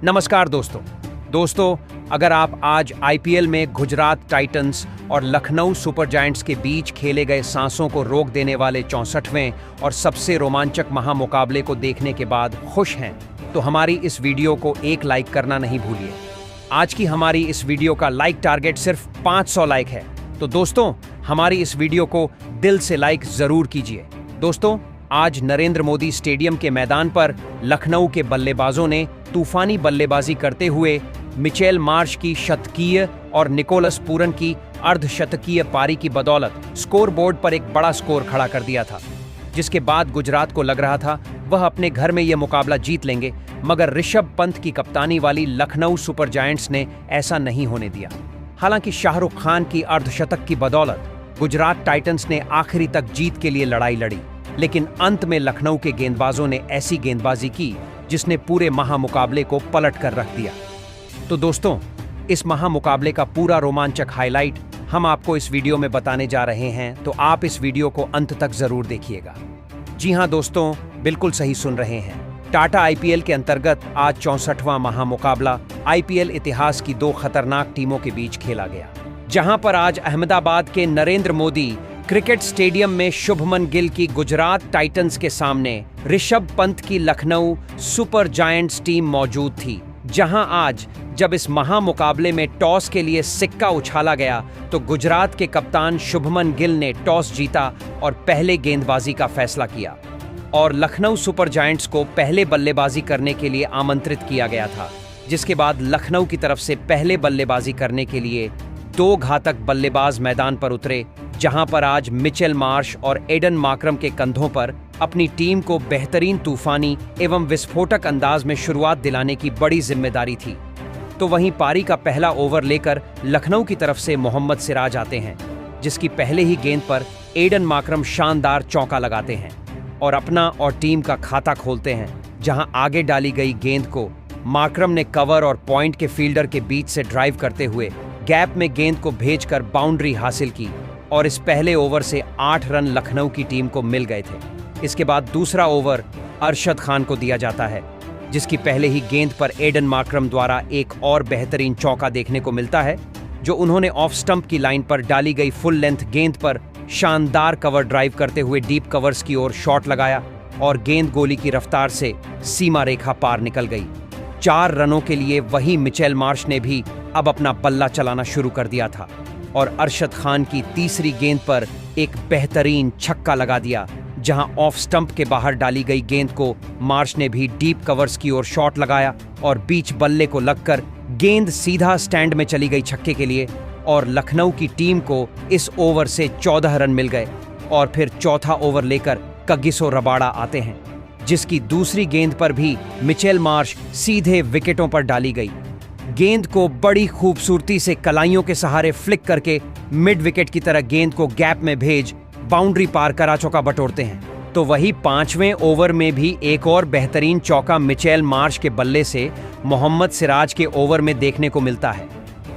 नमस्कार दोस्तों, अगर आप आज आईपीएल में गुजरात टाइटंस और लखनऊ सुपर जायंट्स के बीच खेले गए सांसों को रोक देने वाले 64वें और सबसे रोमांचक महामुकाबले को देखने के बाद खुश हैं, तो हमारी इस वीडियो को एक लाइक करना नहीं भूलिए। आज की हमारी इस वीडियो का लाइक टारगेट सिर्फ 500 लाइक है, तो दोस्तों हमारी इस वीडियो को दिल से लाइक जरूर कीजिए। दोस्तों, आज नरेंद्र मोदी स्टेडियम के मैदान पर लखनऊ के बल्लेबाजों ने तूफानी बल्लेबाजी करते हुए मिचेल मार्श की शतकीय और निकोलस पूरन की अर्धशतकीय पारी की बदौलत स्कोरबोर्ड पर एक बड़ा स्कोर खड़ा कर दिया था, जिसके बाद गुजरात को लग रहा था वह अपने घर में यह मुकाबला जीत लेंगे, मगर ऋषभ पंत की कप्तानी वाली लखनऊ सुपर जायंट्स ने ऐसा नहीं होने दिया। हालांकि शाहरुख खान की अर्धशतक की बदौलत गुजरात टाइटंस ने आखिरी तक जीत के लिए लड़ाई लड़ी, लेकिन अंत में लखनऊ के गेंदबाजों ने ऐसी गेंदबाजी की जिसने पूरे महामुकाबले को पलट कर रख दिया। तो दोस्तों, इस महामुकाबले का पूरा रोमांचक हाईलाइट हम आपको इस वीडियो में बताने जा रहे हैं, तो आप इस वीडियो को अंत तक जरूर देखिएगा। जी हां दोस्तों, बिल्कुल सही सुन रहे हैं। टाटा आईपीएल के अंतर्गत आज 64वां महामुकाबला आईपीएल इतिहास की दो खतरनाक टीमों के बीच खेला गया, जहां पर आज अहमदाबाद के नरेंद्र मोदी क्रिकेट स्टेडियम में शुभमन गिल की गुजरात टाइटंस के सामने ऋषभ पंत की लखनऊ सुपर जायंट्स टीम मौजूद थी। जहां आज जब इस महामुकाबले में टॉस के लिए सिक्का उछाला गया तो गुजरात के कप्तान शुभमन गिल ने टॉस जीता और पहले गेंदबाजी का फैसला किया, और लखनऊ सुपर जायंट्स को पहले बल्लेबाजी करने के लिए आमंत्रित किया गया था। जिसके बाद लखनऊ की तरफ से पहले बल्लेबाजी करने के लिए दो घातक बल्लेबाज मैदान पर उतरे, जहां पर आज मिचेल मार्श और एडन मार्क्रम के कंधों पर अपनी टीम को बेहतरीन तूफानी एवं विस्फोटक अंदाज में शुरुआत दिलाने की बड़ी जिम्मेदारी थी। तो वहीं पारी का पहला ओवर लेकर लखनऊ की तरफ से मोहम्मद सिराज आते हैं, जिसकी पहले ही गेंद पर एडन मार्क्रम शानदार चौका लगाते हैं और अपना और टीम का खाता खोलते हैं। जहां आगे डाली गई गेंद को मार्क्रम ने कवर और पॉइंट के फील्डर के बीच से ड्राइव करते हुए गैप में गेंद को भेजकर बाउंड्री हासिल की, और इस पहले ओवर से 8 रन लखनऊ की टीम को मिल गए थे। इसके बाद दूसरा ओवर अरशद खान को दिया जाता है, जिसकी पहले ही गेंद पर एडन मार्क्रम द्वारा एक और बेहतरीन चौका देखने को मिलता है, जो उन्होंने ऑफ स्टंप की लाइन पर डाली गई फुल लेंथ गेंद पर शानदार कवर ड्राइव करते हुए डीप कवर्स की ओर शॉट लगाया और गेंद गोली की रफ्तार से सीमा रेखा पार निकल गई। 4 रनों के लिए वही मिचेल मार्श ने भी अब अपना बल्ला चलाना शुरू कर दिया था और अरशद खान की तीसरी गेंद पर एक बेहतरीन छक्का लगा दिया, जहां ऑफ स्टंप के बाहर डाली गई गेंद को मार्श ने भी डीप कवर्स की ओर शॉट लगाया और बीच बल्ले को लगकर गेंद सीधा स्टैंड में चली गई छक्के के लिए, और लखनऊ की टीम को इस ओवर से 14 रन मिल गए। और फिर चौथा ओवर लेकर कगिसो रबाड़ा आते हैं, जिसकी दूसरी गेंद पर भी मिचेल मार्श सीधे विकेटों पर डाली गई। गेंद को बड़ी खूबसूरती से कलाइयों के सहारे फ्लिक करके मिड विकेट की तरह गेंद को गैप में भेज बाउंड्री पार करा चौका बटोरते हैं। तो वही 5वें ओवर में भी एक और बेहतरीन चौका मिचेल मार्श के बल्ले से मोहम्मद सिराज के ओवर में देखने को मिलता है,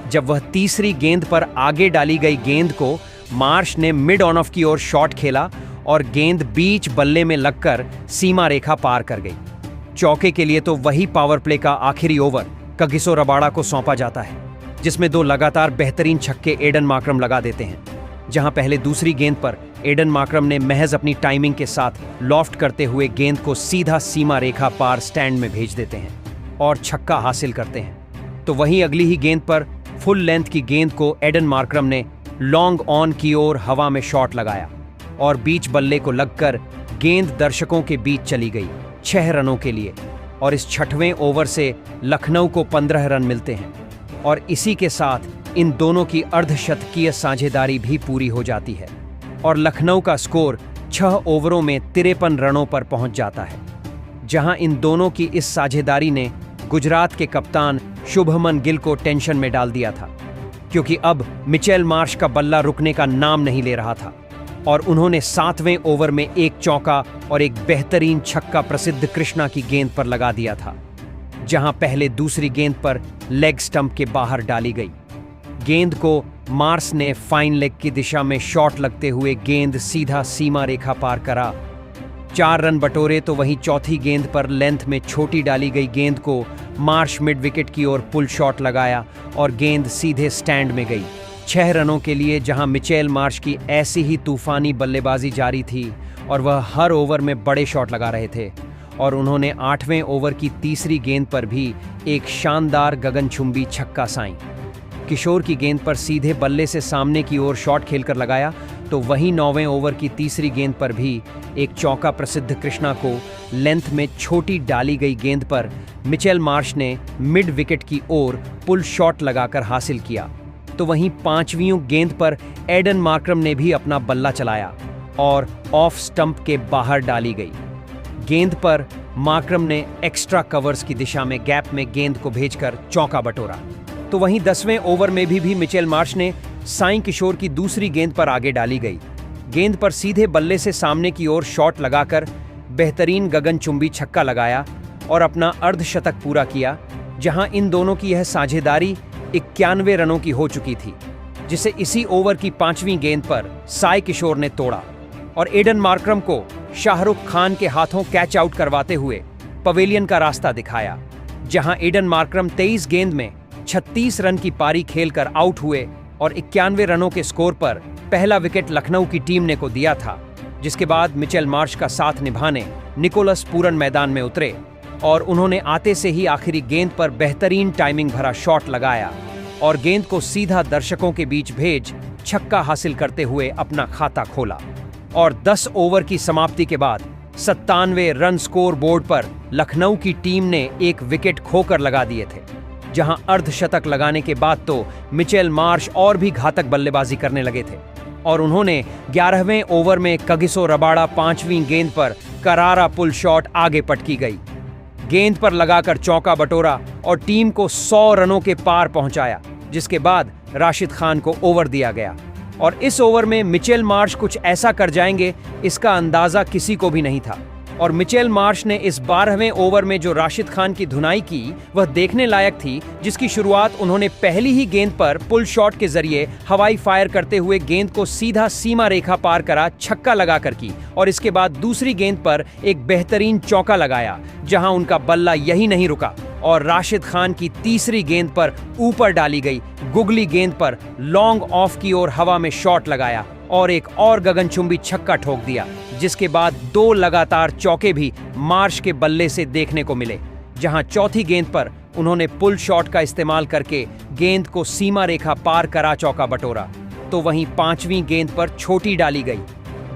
जब वह तीसरी गेंद पर आगे डाली गई गेंद को मार्श ने मिड ऑन ऑफ की ओर शॉट खेला और गेंद बीच बल्ले में लगकर सीमा रेखा पार कर गई। चौके के लिए तो वही पावर प्ले का आखिरी ओवर कगिसो रबाड़ा को सौंपा जाता है, जिसमें 2 लगातार बेहतरीन छक्के एडन मार्क्रम लगा देते हैं। जहां पहले दूसरी गेंद पर एडन मार्क्रम ने महज अपनी टाइमिंग के साथ लॉफ्ट करते हुए गेंद को सीधा सीमा रेखा पार स्टैंड में भेज देते हैं और छक्का हासिल करते हैं। तो वहीं अगली ही गेंद पर फुल लेंथ की गेंद को एडन मार्क्रम ने लॉन्ग ऑन की ओर हवा में शॉट लगाया और बीच बल्ले को लगकर गेंद दर्शकों के बीच चली गई 6 रनों के लिए, और इस 6वें ओवर से लखनऊ को 15 रन मिलते हैं, और इसी के साथ इन दोनों की अर्धशतकीय साझेदारी भी पूरी हो जाती है और लखनऊ का स्कोर 6 ओवरों में 53 रनों पर पहुंच जाता है। जहां इन दोनों की इस साझेदारी ने गुजरात के कप्तान शुभमन गिल को टेंशन में डाल दिया था, क्योंकि अब मिचेल मार्श का बल्ला रुकने का नाम नहीं ले रहा था, और उन्होंने 7वें ओवर में एक चौका और एक बेहतरीन छक्का प्रसिद्ध कृष्णा की गेंद पर लगा दिया था, जहां पहले दूसरी गेंद पर लेग स्टंप के बाहर डाली गई। गेंद को मार्श ने फाइन लेग की दिशा में शॉट लगते हुए गेंद सीधा सीमा रेखा पार करा 4 रन बटोरे तो वहीं चौथी गेंद पर लेंथ में छोटी डाली गई गेंद को मार्श मिड विकेट की ओर पुल शॉट लगाया और गेंद सीधे स्टैंड में गई। 6 रनों के लिए जहां मिचेल मार्श की ऐसी ही तूफानी बल्लेबाजी जारी थी और वह हर ओवर में बड़े शॉट लगा रहे थे, और उन्होंने 8वें ओवर की तीसरी गेंद पर भी एक शानदार गगनचुंबी छक्का साईं किशोर की गेंद पर सीधे बल्ले से सामने की ओर शॉट खेलकर लगाया, तो वहीं 9वें ओवर की तीसरी गेंद पर भी एक चौका प्रसिद्ध कृष्णा को लेंथ में छोटी डाली गई गेंद पर मिचेल मार्श ने मिड विकेट की ओर पुल शॉट लगाकर हासिल किया। तो वहीं 5वीं गेंद पर एडन मार्क्रम ने भी अपना बल्ला चलाया और ऑफ स्टंप के बाहर डाली गई गेंद पर मार्क्रम ने एक्स्ट्रा कवर्स की दिशा में गैप में गेंद को भेजकर चौका बटोरा। तो वहीं 10वें ओवर में भी मिचेल मार्श ने साईं किशोर की दूसरी गेंद पर आगे डाली गई गेंद पर सीधे बल्ले से सामने की ओर शॉट लगाकर बेहतरीन गगनचुंबी छक्का लगाया और अपना अर्धशतक पूरा किया, जहां इन दोनों की यह साझेदारी 91 रनों की हो चुकी थी, जिसे इसी ओवर की 5वीं गेंद पर साई किशोर ने तोड़ा और एडन मार्क्रम को शाहरुख खान के हाथों कैच आउट करवाते हुए पवेलियन का रास्ता दिखाया, जहां एडन मार्क्रम 23 गेंद में 36 रन की पारी खेलकर आउट हुए और 91 रनों के स्कोर पर पहला विकेट लखनऊ की टीम ने को दिया था। जिसके बाद मिचेल मार्श का साथ निभाने निकोलस पूरन मैदान में उतरे और उन्होंने आते से ही आखिरी गेंद पर बेहतरीन टाइमिंग भरा शॉट लगाया और गेंद को सीधा दर्शकों के बीच भेज छक्का हासिल करते हुए अपना खाता खोला। और 10 ओवर की समाप्ति के बाद 97 रन स्कोर बोर्ड पर लखनऊ की टीम ने एक विकेट खोकर लगा दिए थे, जहां अर्धशतक लगाने के बाद तो मिचेल मार्श और भी घातक बल्लेबाजी करने लगे थे और उन्होंने 11वें ओवर में कगिसो रबाड़ा 5वीं गेंद पर करारा पुल शॉट आगे पटकी गई गेंद पर लगाकर चौका बटोरा और टीम को 100 रनों के पार पहुंचाया, जिसके बाद राशिद खान को ओवर दिया गया और इस ओवर में मिचेल मार्श कुछ ऐसा कर जाएंगे इसका अंदाजा किसी को भी नहीं था। और मिचेल मार्श ने इस 12वें ओवर में जो राशिद खान की धुनाई की वह देखने लायक थी, जिसकी शुरुआत उन्होंने पहली ही गेंद पर पुल शॉट के जरिए हवाई फायर करते हुए गेंद को सीधा सीमा रेखा पार करा छक्का लगाकर की और इसके बाद दूसरी गेंद पर एक बेहतरीन चौका लगाया, जहां उनका बल्ला यही नहीं रुका और राशिद खान की तीसरी गेंद पर ऊपर डाली गई गुगली गेंद पर लॉन्ग ऑफ की ओर हवा में शॉट लगाया और एक और गगनचुंबी छक्का ठोक दिया, जिसके बाद 2 लगातार चौके भी मार्श के बल्ले से देखने को मिले, जहां चौथी गेंद पर उन्होंने पुल शॉट का इस्तेमाल करके गेंद को सीमा रेखा पार करा चौका बटोरा। तो वहीं 5वीं गेंद पर छोटी डाली गई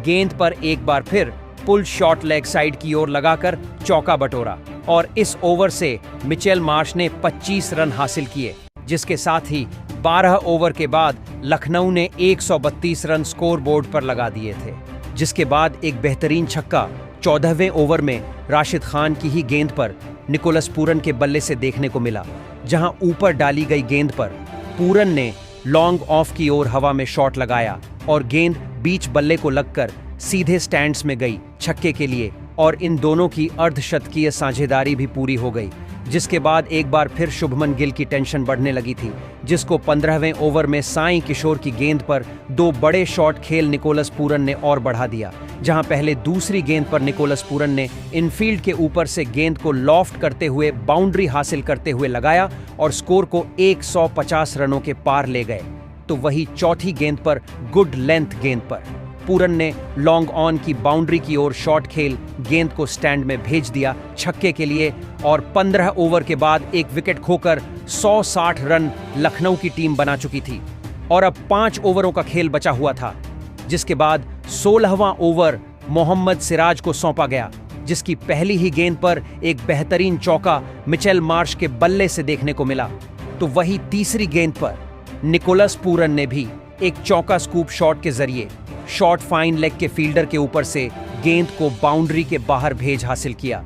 गेंद पर एक बार फिर पुल शॉट लेग साइड की ओर लगाकर चौका बटोरा और इस ओवर से मिचेल मार्श ने 25 रन हासिल किए, जिसके साथ ही 12 ओवर के बाद लखनऊ ने 132 रन स्कोर बोर्ड पर लगा दिए थे, जिसके बाद एक बेहतरीन छक्का 14वें ओवर में राशिद खान की ही गेंद पर निकोलस पूरन के बल्ले से देखने को मिला, जहां ऊपर डाली गई गेंद पर पूरन ने लॉन्ग ऑफ की ओर हवा में शॉट लगाया और गेंद बीच बल्ले को लगकर सीधे स्टैंड्स में गई छक्के के लिए और इन दोनों की अर्धशतकीय साझेदारी भी पूरी हो गई, जिसके बाद एक बार फिर शुभमन गिल की टेंशन बढ़ने लगी थी, जिसको 15वें ओवर में साई किशोर की गेंद पर 2 बड़े शॉट खेल निकोलस पूरन ने और बढ़ा दिया, जहां पहले दूसरी गेंद पर निकोलस पूरन ने इनफील्ड के ऊपर से गेंद को लॉफ्ट करते हुए बाउंड्री हासिल करते हुए लगाया और स्कोर को 150 रनों के पार ले गए। तो वही चौथी गेंद पर गुड लेंथ गेंद पर पूरन ने लॉन्ग ऑन की बाउंड्री की ओर शॉट खेल गेंद को स्टैंड में भेज दिया छक्के के लिए और 15 ओवर के बाद एक विकेट खोकर 160 रन लखनऊ की टीम बना चुकी थी और अब 5 ओवरों का खेल बचा हुआ था, जिसके बाद 16वां ओवर मोहम्मद सिराज को सौंपा गया, जिसकी पहली ही गेंद पर एक बेहतरीन चौका मिचेल मार्श के बल्ले से देखने को मिला। तो वही तीसरी गेंद पर निकोलस पूरन ने भी एक चौका स्कूप शॉट के जरिए शॉर्ट फाइन लेग के फील्डर के ऊपर से गेंद को बाउंड्री के बाहर भेज हासिल किया,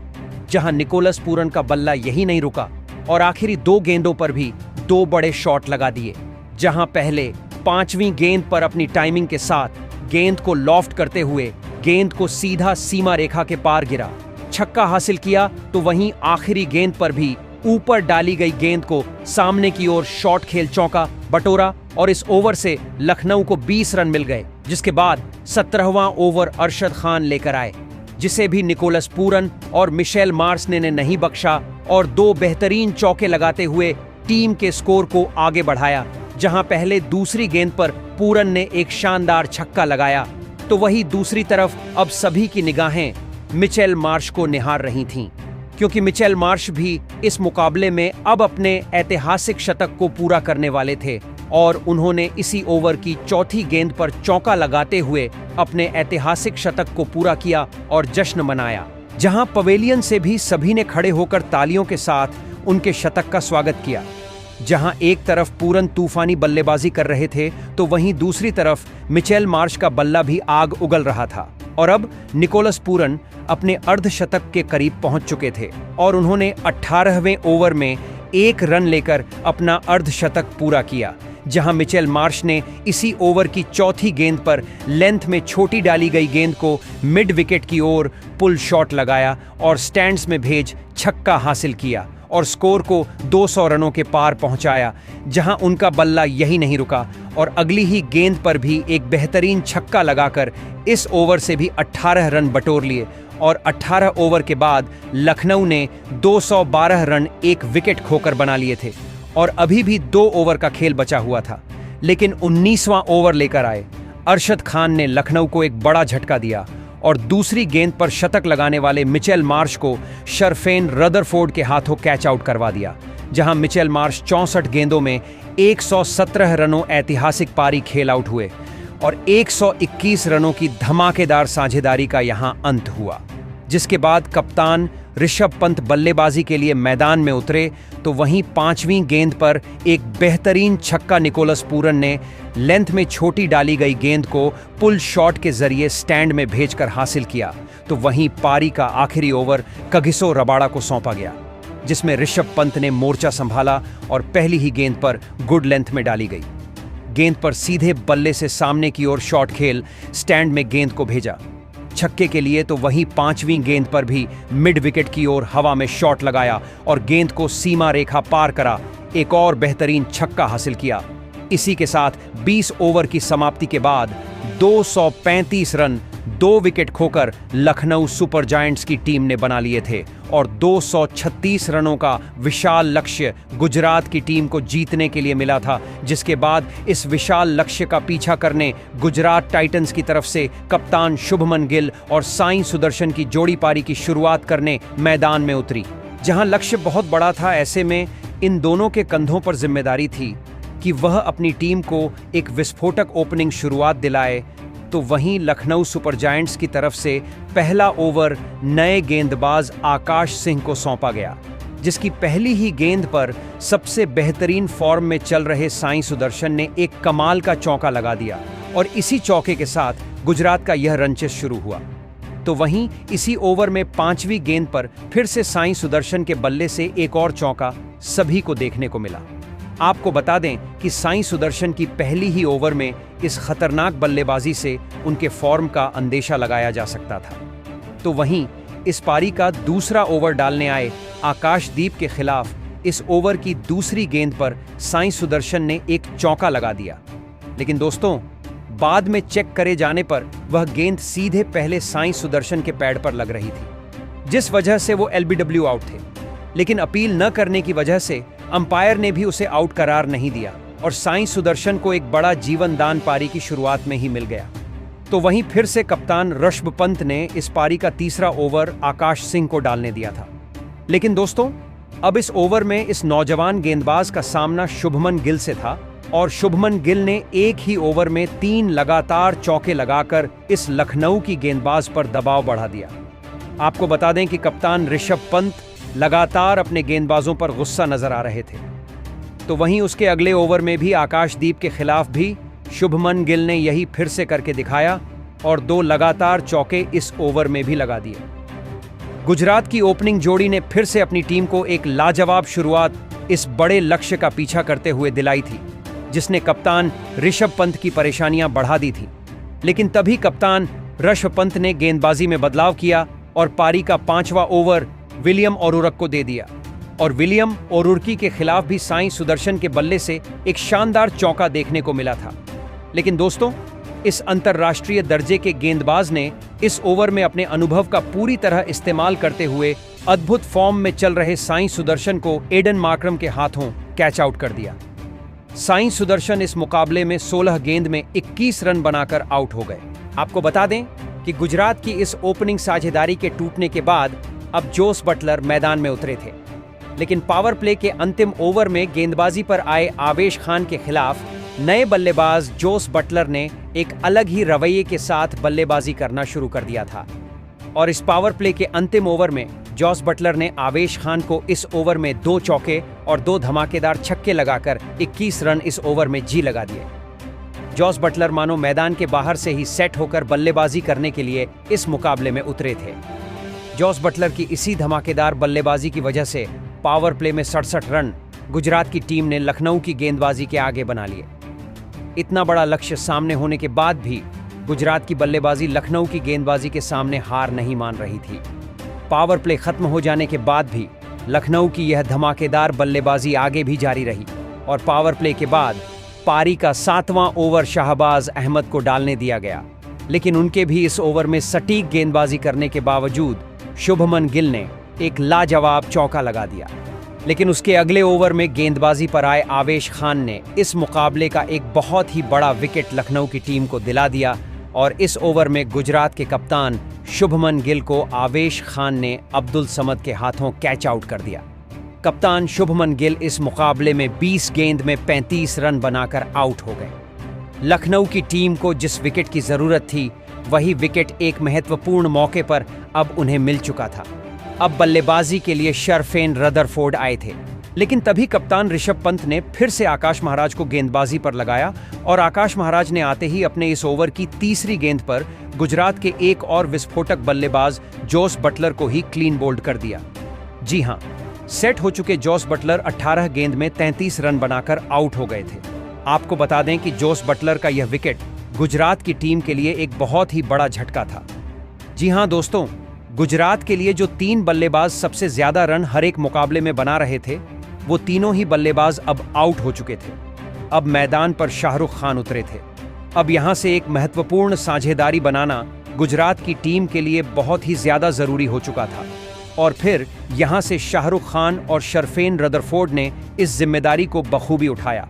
जहां निकोलस पूरन का बल्ला यही नहीं रुका और आखिरी 2 गेंदों पर भी 2 बड़े शॉट लगा दिए, जहां पहले 5वीं गेंद पर अपनी टाइमिंग के साथ गेंद को लॉफ्ट करते हुए गेंद को सीधा सीमा रेखा के पार गिरा छक्का हासिल किया, तो वहीं आखिरी गेंद पर भी ऊपर डाली गई गेंद को सामने की ओर शॉट खेल चौका बटोरा और इस ओवर से लखनऊ को 20 रन मिल गए, जिसके बाद 17वां ओवर अरशद खान लेकर आए जिसे भी निकोलस पूरन और मिशेल मार्श ने नहीं बख्शा और 2 बेहतरीन चौके लगाते हुए टीम के स्कोर को आगे बढ़ाया। जहां पहले दूसरी गेंद पर पूरन ने एक शानदार छक्का लगाया, तो वही दूसरी तरफ अब सभी की निगाहें मिचेल मार्श को निहार रही थीं, क्योंकि मिचेल मार्श भी इस मुकाबले में अब अपने ऐतिहासिक शतक को पूरा करने वाले थे और उन्होंने इसी ओवर की चौथी गेंद पर चौका लगाते हुए अपने ऐतिहासिक शतक को पूरा किया और जश्न मनाया। जहां पवेलियन से भी सभी ने खड़े होकर तालियों के साथ उनके शतक का स्वागत किया। जहां एक तरफ पूरन तूफानी बल्लेबाजी कर रहे थे, तो वहीं दूसरी तरफ मिचेल मार्श का बल्ला भी आग उगल रहा था और अब निकोलस पूरन अपने अर्धशतक के करीब पहुंच चुके थे और उन्होंने 18वें ओवर में 1 रन लेकर अपना अर्धशतक पूरा किया। जहां मिचेल मार्श ने इसी ओवर की चौथी गेंद पर लेंथ में छोटी डाली गई गेंद को मिड विकेट की ओर पुल शॉट लगाया और स्टैंड्स में भेज छक्का हासिल किया और स्कोर को 200 रनों के पार पहुंचाया। जहां उनका बल्ला यही नहीं रुका और अगली ही गेंद पर भी एक बेहतरीन छक्का लगाकर इस ओवर से भी 18 रन बटोर लिए और 18 ओवर के बाद लखनऊ ने 212 रन 1 विकेट खोकर बना लिए थे और अभी भी 2 ओवर का खेल बचा हुआ था। लेकिन 19वां ओवर लेकर आए अरशद खान ने लखनऊ को एक बड़ा झटका दिया और दूसरी गेंद पर शतक लगाने वाले मिचेल मार्श को शरफेन रदरफोर्ड के हाथों कैच आउट करवा दिया। जहां मिचेल मार्श 64 गेंदों में 117 रनों ऐतिहासिक पारी खेल आउट हुए और 121 रनों की धमाकेदार साझेदारी का यहां अंत हुआ। जिसके बाद कप्तान ऋषभ पंत बल्लेबाजी के लिए मैदान में उतरे, तो वहीं 5वीं गेंद पर एक बेहतरीन छक्का निकोलस पूरन ने लेंथ में छोटी डाली गई गेंद को पुल शॉट के जरिए स्टैंड में भेजकर हासिल किया। तो वहीं पारी का आखिरी ओवर कगिसो रबाड़ा को सौंपा गया, जिसमें ऋषभ पंत ने मोर्चा संभाला और पहली ही गेंद पर गुड लेंथ में डाली गई गेंद पर सीधे बल्ले से सामने की ओर शॉट खेल स्टैंड में गेंद को भेजा छक्के के लिए। तो वहीं 5वीं गेंद पर भी मिड विकेट की ओर हवा में शॉट लगाया और गेंद को सीमा रेखा पार करा, एक और बेहतरीन छक्का हासिल किया। इसी के साथ 20 ओवर की समाप्ति के बाद 235 रन 2 विकेट खोकर लखनऊ सुपर जायंट्स की टीम ने बना लिए थे और 236 रनों का विशाल लक्ष्य गुजरात की टीम को जीतने के लिए मिला था। जिसके बाद इस विशाल लक्ष्य का पीछा करने गुजरात टाइटंस की तरफ से कप्तान शुभमन गिल और साई सुदर्शन की जोड़ी पारी की शुरुआत करने मैदान में उतरी। जहां लक्ष्य बहुत बड़ा था, ऐसे में इन दोनों के कंधों पर जिम्मेदारी थी कि वह अपनी टीम को एक विस्फोटक ओपनिंग शुरुआत दिलाए। तो वहीं लखनऊ सुपर जायंट्स की तरफ से पहला ओवर नए गेंदबाज आकाश सिंह को सौंपा गया, जिसकी पहली ही गेंद पर सबसे बेहतरीन फॉर्म में चल रहे साई सुदर्शन ने एक कमाल का चौका लगा दिया और इसी चौके के साथ गुजरात का यह रनचेस शुरू हुआ। तो वहीं इसी ओवर में 5वीं गेंद पर फिर से साई सुदर्शन के बल्ले से एक और चौका सभी को देखने को मिला। आपको बता दें कि साई सुदर्शन की पहली ही ओवर में इस खतरनाक बल्लेबाजी से उनके फॉर्म का अंदेशा लगाया जा सकता था। तो वहीं इस पारी का दूसरा ओवर डालने आए आकाशदीप के खिलाफ इस ओवर की दूसरी गेंद पर साई सुदर्शन ने एक चौका लगा दिया। लेकिन दोस्तों, बाद में चेक करे जाने पर वह गेंद सीधे पहले साई सुदर्शन के पैड पर लग रही थी, जिस वजह से वो LBW आउट थे। लेकिन अपील न करने की वजह से अंपायर ने भी उसे आउट करार नहीं दिया और साई सुदर्शन को एक बड़ा जीवन दान पारी की शुरुआत में ही मिल गया। तो वहीं फिर से कप्तान ऋषभ पंत ने इस पारी का तीसरा ओवर आकाश सिंह को डालने दिया था। लेकिन दोस्तों, अब इस ओवर में इस नौजवान गेंदबाज का सामना शुभमन गिल से था और शुभमन गिल ने एक ही ओवर में 3 लगातार चौके लगाकर इस लखनऊ की गेंदबाज पर दबाव बढ़ा दिया। आपको बता दें कि कप्तान ऋषभ पंत लगातार अपने गेंदबाजों पर गुस्सा नजर आ रहे थे। तो वहीं उसके अगले ओवर में भी आकाशदीप के खिलाफ भी शुभमन गिल ने यही फिर से करके दिखाया और 2 लगातार चौके इस ओवर में भी लगा दिए। गुजरात की ओपनिंग जोड़ी ने फिर से अपनी टीम को एक लाजवाब शुरुआत इस बड़े लक्ष्य का पीछा करते हुए दिलाई थी, जिसने कप्तान ऋषभ पंत की परेशानियां बढ़ा दी थी। लेकिन तभी कप्तान ऋषभ पंत ने गेंदबाजी में बदलाव किया और पारी का 5वां ओवर विलियम ओरुरक को दे दिया और विलियम ओरुरकी के खिलाफ भी साई सुदर्शन के बल्ले से एक शानदार चौका देखने को मिला था। लेकिन दोस्तों, इस अंतर्राष्ट्रीय दर्जे के गेंदबाज ने इस ओवर में अपने अनुभव का पूरी तरह इस्तेमाल करते हुए अद्भुत फॉर्म में चल रहे साई सुदर्शन को एडन मार्करम के हाथों कैच आउट कर दिया। साई सुदर्शन इस मुकाबले में 16 गेंद में 21 रन बनाकर आउट हो गए। आपको बता दें कि गुजरात की इस ओपनिंग साझेदारी के टूटने के बाद अब जोस बटलर मैदान में उतरे थे, लेकिन पावर प्ले के अंतिम ओवर में गेंदबाजी पर आए आवेश खान के खिलाफ नए बल्लेबाज जोस बटलर ने एक अलग ही रवैये के साथ बल्लेबाजी करना शुरू कर दिया था और इस पावर प्ले के अंतिम ओवर में जोस बटलर ने आवेश खान को इस ओवर में 2 चौके और 2 धमाकेदार छक्के लगाकर 21 रन इस ओवर में जी लगा दिए। जोस बटलर मानो मैदान के बाहर से ही सेट होकर बल्लेबाजी करने के लिए इस मुकाबले में उतरे थे। जोस बटलर की इसी धमाकेदार बल्लेबाजी की वजह से पावर प्ले में 67 रन गुजरात की टीम ने लखनऊ की गेंदबाजी के आगे बना लिए। इतना बड़ा लक्ष्य सामने होने के बाद भी गुजरात की बल्लेबाजी लखनऊ की गेंदबाजी के सामने हार नहीं मान रही थी। पावर प्ले खत्म हो जाने के बाद भी लखनऊ की यह धमाकेदार बल्लेबाजी आगे भी जारी रही और पावर प्ले के बाद पारी का 7वां ओवर शाहबाज अहमद को डालने दिया गया, लेकिन उनके भी इस ओवर में सटीक गेंदबाजी करने के बावजूद शुभमन गिल ने एक लाजवाब चौका लगा दिया। लेकिन उसके अगले ओवर में गेंदबाजी पर आए आवेश खान ने इस मुकाबले का एक बहुत ही बड़ा विकेट लखनऊ की टीम को दिला दिया और इस ओवर में गुजरात के कप्तान शुभमन गिल को आवेश खान ने अब्दुल समद के हाथों कैच आउट कर दिया। कप्तान शुभमन गिल इस मुकाबले में 20 गेंद में 35 रन बनाकर आउट हो गए। लखनऊ की टीम को जिस विकेट की जरूरत थी वही विकेट एक महत्वपूर्ण मौके पर अब उन्हें मिल चुका था। अब बल्लेबाजी के लिए शरफेन रदरफोर्ड आए थे, लेकिन तभी कप्तान ऋषभ पंत ने फिर से आकाश महाराज को गेंदबाजी पर लगाया और आकाश महाराज ने आते ही अपने इस ओवर की तीसरी गेंद पर गुजरात के एक और विस्फोटक बल्लेबाज जोस बटलर को ही क्लीन बोल्ड कर दिया। जी हां, सेट हो चुके जोस बटलर 18 गेंद में 33 रन बनाकर आउट हो गए थे। आपको बता दें कि जोस बटलर का यह विकेट गुजरात की टीम के लिए एक बहुत ही बड़ा झटका था। जी हां दोस्तों, गुजरात के लिए जो 3 बल्लेबाज सबसे ज्यादा रन हर एक मुकाबले में बना रहे थे, वो तीनों ही बल्लेबाज अब आउट हो चुके थे। अब मैदान पर शाहरुख खान उतरे थे। अब यहां से एक महत्वपूर्ण साझेदारी बनाना गुजरात की टीम के लिए बहुत ही ज्यादा जरूरी हो चुका था और फिर यहां से शाहरुख खान और शरफेन रदरफोर्ड ने इस जिम्मेदारी को बखूबी उठाया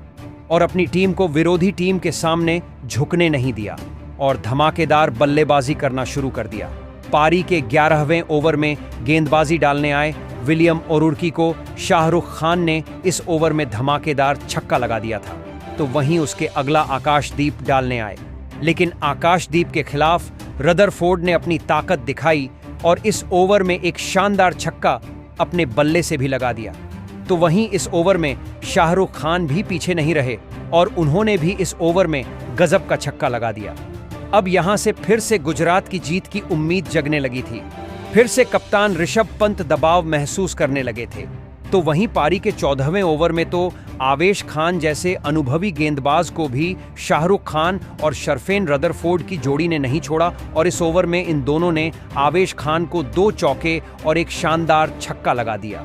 और अपनी टीम को विरोधी टीम के सामने झुकने नहीं दिया और धमाकेदार बल्लेबाजी करना शुरू कर दिया। पारी के 11वें ओवर में गेंदबाजी डालने आए विलियम ओरुर्की को शाहरुख खान ने इस ओवर में धमाकेदार छक्का लगा दिया था, तो वहीं उसके अगला आकाशदीप डालने आए, लेकिन आकाशदीप के खिलाफ रदरफोर्ड ने अपनी ताकत दिखाई और इस ओवर में एक शानदार छक्का अपने बल्ले से भी लगा दिया। तो वहीं इस ओवर में शाहरुख खान भी पीछे नहीं रहे और उन्होंने भी इस ओवर में गजब का छक्का लगा दिया। अब यहां से फिर से गुजरात की जीत की उम्मीद जगने लगी थी। फिर से कप्तान ऋषभ पंत दबाव महसूस करने लगे थे। तो वहीं पारी के 14वें ओवर में तो आवेश खान जैसे अनुभवी गेंदबाज को भी शाहरुख खान और शरफेन रदरफोर्ड की जोड़ी ने नहीं छोड़ा और इस ओवर में इन दोनों ने आवेश खान को 2 चौके और एक शानदार छक्का लगा दिया।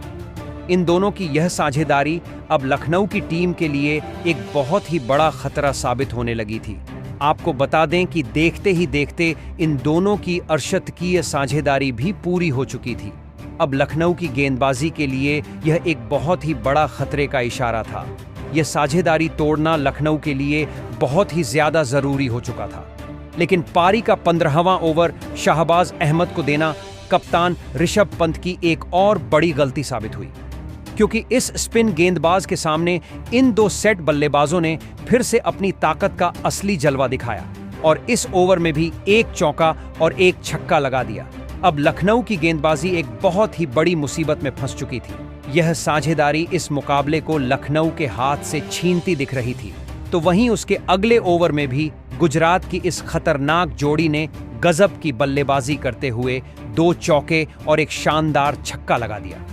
इन दोनों की यह साझेदारी अब लखनऊ की टीम के लिए एक बहुत ही बड़ा खतरा साबित होने लगी थी। आपको बता दें कि देखते ही देखते इन दोनों की अर्शतकीय साझेदारी भी पूरी हो चुकी थी। अब लखनऊ की गेंदबाजी के लिए यह एक बहुत ही बड़ा खतरे का इशारा था। यह साझेदारी तोड़ना लखनऊ के लिए बहुत ही ज्यादा जरूरी हो चुका था। लेकिन पारी का 15वां ओवर शाहबाज अहमद को देना कप्तान ऋषभ पंत की एक और बड़ी गलती साबित हुई, क्योंकि इस स्पिन गेंदबाज के सामने इन 2 सेट बल्लेबाजों ने फिर से अपनी ताकत का असली जलवा दिखाया और इस ओवर में भी 1 चौका और 1 छक्का लगा दिया। अब लखनऊ की गेंदबाजी एक बहुत ही बड़ी मुसीबत में फंस चुकी थी। यह साझेदारी इस मुकाबले को लखनऊ के हाथ से छीनती दिख रही थी। तो वहीं उसके अगले ओवर में भी गुजरात की इस खतरनाक जोड़ी ने गजब की बल्लेबाजी करते हुए 2 चौके और एक शानदार छक्का लगा दिया,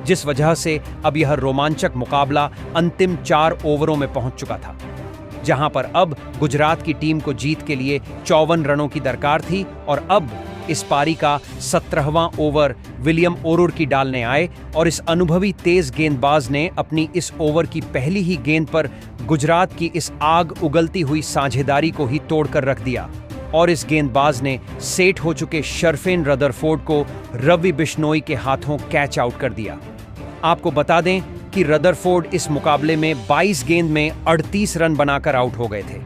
जिस वजह से अब यह रोमांचक मुकाबला अंतिम 4 ओवरों में पहुंच चुका था, जहां पर अब गुजरात की टीम को जीत के लिए 54 रनों की दरकार थी और अब इस पारी का 17वां ओवर विलियम ओरुर्की डालने आए और इस अनुभवी तेज गेंदबाज ने अपनी इस ओवर की पहली ही गेंद पर गुजरात की इस आग उगलती हुई साझेदारी को ही तोड़कर रख दिया और इस गेंदबाज ने सेट हो चुके शर्फेन रदरफोर्ड को रवि बिश्नोई के हाथों कैच आउट कर दिया। आपको बता दें कि रदरफोर्ड इस मुकाबले में 22 गेंद में 38 रन बनाकर आउट हो गए थे।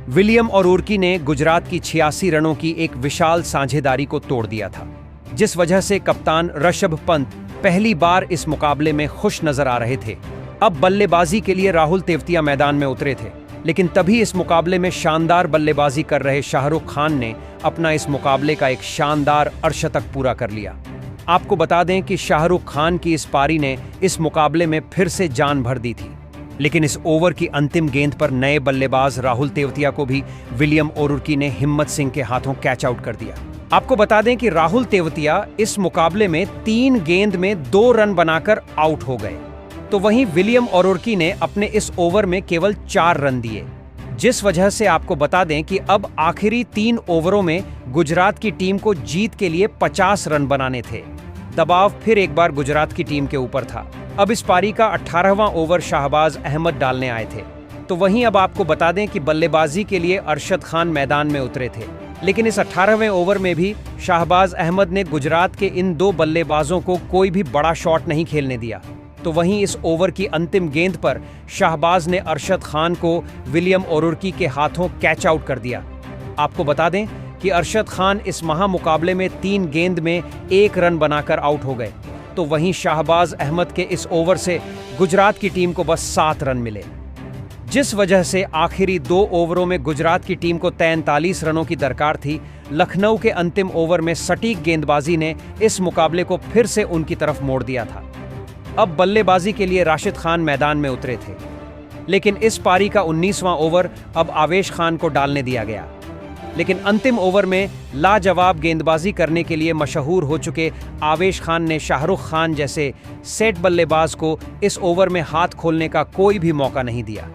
विलियम और ओरुर्की ने गुजरात की 86 रनों की एक विशाल साझेदारी को तोड़ दिया था, जिस वजह से कप्तान ऋषभ पंत पहली बार इस मुकाबले में खुश नजर आ रहे थे। अब बल्लेबाजी के लिए राहुल तेवतिया मैदान में उतरे थे, लेकिन तभी इस मुकाबले में शानदार बल्लेबाजी कर रहे शाहरुख खान ने अपना इस मुकाबले का एक शानदार अर्धशतक पूरा कर लिया। आपको बता दें कि शाहरुख खान की इस पारी ने इस मुकाबले में फिर से जान भर दी थी, लेकिन इस ओवर की अंतिम गेंद पर नए बल्लेबाज राहुल तेवतिया को भी विलियम ओरुर्की ने हिम्मत सिंह के हाथों कैच आउट कर दिया। आपको बता दें कि राहुल तेवतिया इस मुकाबले में 3 गेंद में 2 रन बनाकर आउट हो गए, तो वहीं विलियम ओरुर्की ने अपने इस ओवर में केवल 4 रन दिए, जिस वजह से आपको बता दें कि अब आखिरी 3 ओवरों में गुजरात की टीम को जीत के लिए 50 रन बनाने थे। दबाव फिर एक बार गुजरात की टीम के ऊपर था। अब इस पारी का 18वां ओवर शाहबाज अहमद डालने आए थे, तो वहीं अब आपको बता दें कि बल्लेबाजी के लिए अरशद खान मैदान में उतरे थे, लेकिन इस 18वें ओवर में भी शाहबाज अहमद ने गुजरात के इन 2 बल्लेबाजों को कोई भी बड़ा शॉट नहीं खेलने दिया। तो वहीं इस ओवर की अंतिम गेंद पर शाहबाज ने अरशद खान को विलियम ओरुर्की के हाथों कैच आउट कर दिया। आपको बता दें कि अरशद खान इस महामुकाबले में 3 गेंद में 1 रन बनाकर आउट हो गए, तो वहीं शाहबाज अहमद के इस ओवर से गुजरात की टीम को बस 7 रन मिले, जिस वजह से आखिरी 2 ओवरों में गुजरात की टीम को 43 रनों की दरकार थी। लखनऊ के अंतिम ओवर में सटीक गेंदबाजी ने इस मुकाबले को फिर से उनकी तरफ मोड़ दिया था। अब बल्लेबाजी के लिए राशिद खान मैदान में उतरे थे, लेकिन इस पारी का 19वां ओवर अब आवेश खान को डालने दिया गया, लेकिन अंतिम ओवर में लाजवाब गेंदबाजी करने के लिए मशहूर हो चुके आवेश खान ने शाहरुख खान जैसे सेट बल्लेबाज को इस ओवर में हाथ खोलने का कोई भी मौका नहीं दिया।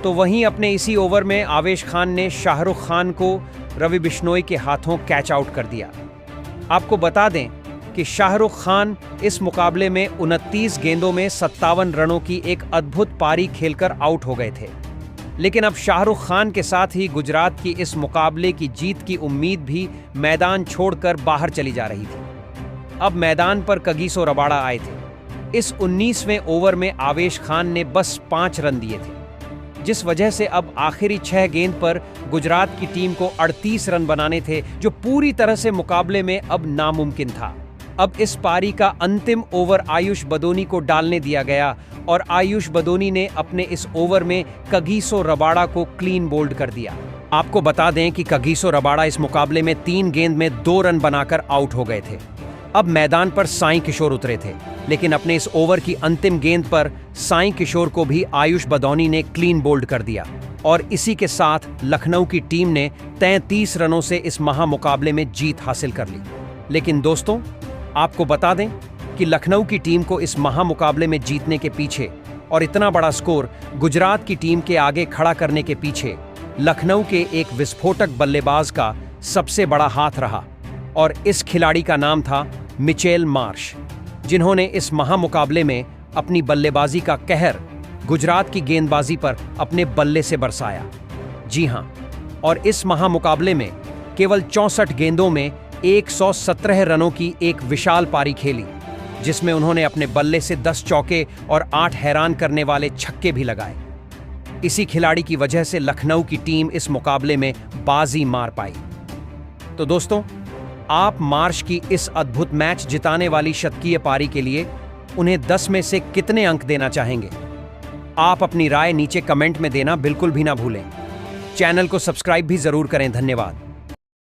तो वहीं अपने इसी ओवर में आवेश खान ने शाहरुख खान को रवि बिश्नोई के हाथों कैच आउट कर दिया। आपको बता दें कि शाहरुख खान इस मुकाबले में 29 गेंदों में 57 रनों की एक अद्भुत पारी खेलकर आउट हो गए थे, लेकिन अब शाहरुख खान के साथ ही गुजरात की इस मुकाबले की जीत की उम्मीद भी मैदान छोड़कर बाहर चली जा रही थी। अब मैदान पर कगिसो रबाड़ा आए थे। इस 19वें ओवर में आवेश खान ने बस 5 रन दिए थे, जिस वजह से अब आखिरी 6 गेंद पर गुजरात की टीम को 38 रन बनाने थे, जो पूरी तरह से मुकाबले में अब नामुमकिन था। अब इस पारी का अंतिम ओवर आयुष बदोनी को डालने दिया गया और आयुष बदोनी ने अपने इस ओवर में कगिसो रबाड़ा को क्लीन बोल्ड कर दिया। आपको बता दें कि कगिसो रबाड़ा इस मुकाबले में 3 गेंद में 2 रन बनाकर आउट हो गए थे। अब मैदान पर साई किशोर उतरे थे, लेकिन अपने इस ओवर की अंतिम गेंद पर साई किशोर को भी आयुष बदौनी ने क्लीन बोल्ड कर दिया और इसी के साथ लखनऊ की टीम ने 33 रनों से इस महामुकाबले में जीत हासिल कर ली। लेकिन दोस्तों, आपको बता दें कि लखनऊ की टीम को इस महामुकाबले में जीतने के पीछे और इतना बड़ा स्कोर गुजरात की टीम के आगे खड़ा करने के पीछे लखनऊ के एक विस्फोटक बल्लेबाज का सबसे बड़ा हाथ रहा, और इस खिलाड़ी का नाम था मिचेल मार्श, जिन्होंने इस महामुकाबले में अपनी बल्लेबाजी का कहर गुजरात की गेंदबाजी पर अपने बल्ले से बरसाया। जी हां, और इस महामुकाबले में केवल 64 गेंदों में 117 रनों की एक विशाल पारी खेली, जिसमें उन्होंने अपने बल्ले से 10 चौके और 8 हैरान करने वाले छक्के भी लगाए। इसी खिलाड़ी की वजह से लखनऊ की टीम इस मुकाबले में बाजी मार पाई। तो दोस्तों, आप मार्श की इस अद्भुत मैच जिताने वाली शतकीय पारी के लिए उन्हें 10 में से कितने अंक देना चाहेंगे? आप अपनी राय नीचे कमेंट में देना बिल्कुल भी ना भूलें। चैनल को सब्सक्राइब भी जरूर करें। धन्यवाद।